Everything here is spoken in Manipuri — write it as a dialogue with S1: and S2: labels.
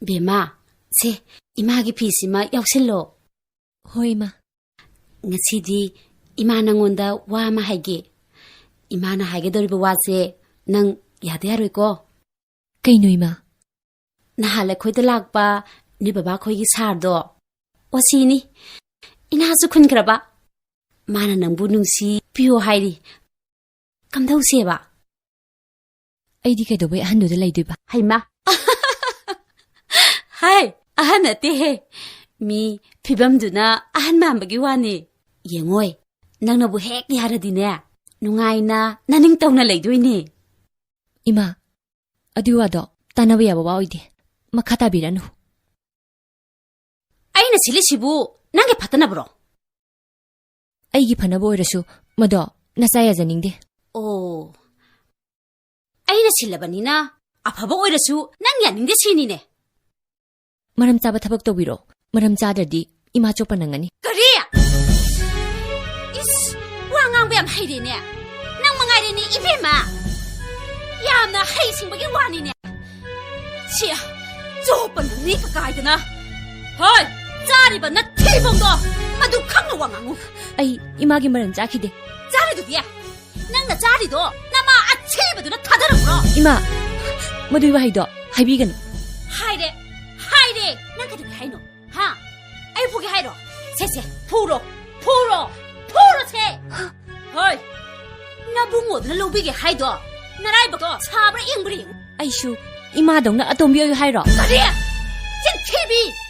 S1: ꯕꯦꯝꯃ ꯁꯦ ꯏꯃꯥꯒꯤ ꯐꯤꯁꯤꯃ ꯌꯥꯎꯁꯤꯜꯂꯣ.
S2: ꯍꯣꯏ ꯏꯃꯥ.
S1: ꯉꯁꯤꯗꯤ ꯏꯃꯥ ꯅꯪꯉꯣꯟꯗ ꯋꯥ ꯑꯃ ꯍꯥꯏꯒꯦ. 이마나 하게더리버 와세 능 야대하로이고.
S2: 그이노 이마.
S1: 나할래 코이드 락바 니 바바 코이기 사르도. 오시니 이나수 쿤그라바. 마나 능부 능시 비오 하이리. 감다우시에바.
S2: 아이디 개도베 한노들 라이드바.
S1: 하이마. 하이 아하나떼. 미 피밤두나 아한마한바기 와니. ꯌꯦꯡꯉꯣꯏ ꯅꯪꯅꯕꯨ ꯍꯦꯛ ꯌꯥꯔꯗꯤꯅꯦ ꯅꯨꯡꯉꯥꯏꯅ ꯅꯅꯤꯡ ꯇꯧꯅ ꯂꯩꯗꯣꯏꯅꯦ.
S2: 이마, ꯑꯗꯨ ꯋꯥꯗꯣ ꯇꯥꯟꯅꯕ ꯌꯥꯕ ꯋꯥ ꯑꯣꯏꯗꯦ. ꯃꯈꯥ ꯇꯥꯕꯤꯔꯅꯨ.
S1: ꯑꯩꯅ ꯁꯤꯜꯂꯤꯁꯤꯕꯨ ꯅꯪꯒꯤ ꯐꯠꯇꯅꯕ꯭ꯔꯣ?
S2: ꯑꯩꯒꯤ ꯐꯅꯕ ꯑꯣꯏꯔꯁꯨ ꯃꯗꯣ ꯅꯆꯥ ꯌꯥꯖꯅꯤꯡꯗꯦ.
S1: ꯑꯣ, ꯑꯩꯅ ꯁꯤꯜꯂꯕꯅꯤꯅ ꯑꯐꯕ ꯑꯣꯏꯔꯁꯨ ꯅꯪ ꯌꯥꯅꯤꯡꯗꯦ ꯁꯤꯅꯤꯅꯦ.
S2: ꯃꯔꯝ ꯆꯥꯕ ꯊꯕꯛ ꯇꯧꯕꯤꯔꯣ. ꯃꯔꯝ ꯆꯥꯗ꯭ꯔꯗꯤ ꯏꯃꯥ ꯆꯣꯞꯄ ꯅꯪꯒꯅꯤ.
S1: ꯀꯔꯤ? ꯉꯥꯡꯕ ꯌꯥꯝ ꯍꯩꯔꯦꯅꯦ. ꯅꯪ ꯃꯉꯥꯏꯔꯦꯅꯦ 이베마. ꯌꯥꯝꯅ ꯍꯩꯁꯤꯡꯕꯒꯤ ꯋꯥꯅꯤꯅꯦ. ꯁꯤ ꯆꯣꯞꯄ ꯅꯪꯅꯤ ꯀꯀꯥꯏꯗꯅ. ꯍꯣꯏ, ꯆꯥꯔꯤꯕ ꯅꯊꯤꯕꯣꯡꯗꯣ ꯃꯗꯨ ꯈꯪꯅ ꯋꯥ ꯉꯥꯡꯉꯨ.
S2: ꯑꯩ ꯏꯃꯥꯒꯤ ꯃꯔꯟ ꯆꯥꯈꯤꯗꯦ.
S1: ꯆꯥꯔꯤꯗꯨꯗꯤ ꯅꯪꯅ ꯆꯥꯔꯤꯗꯣ ꯅꯃꯥ ꯑꯊꯤꯕꯗꯨꯅ ꯊꯥꯗꯔꯛꯄ꯭ꯔꯣ?
S2: 이마, ꯃꯗꯨꯒꯤ ꯋꯥꯍꯩꯗꯣ ꯍꯥꯏꯕꯤꯒꯅꯨ.
S1: 하이래. 난 그렇게 하이노. 하? 아이 보게 하이로. 세세. 포로. 세. 헐. 나 붕어들 로비게 하이도. 나라이버도 사브라 잉브리.
S2: 아이슈, 이마동나 아톰비어유 하이로.
S1: 그래. 진 TV.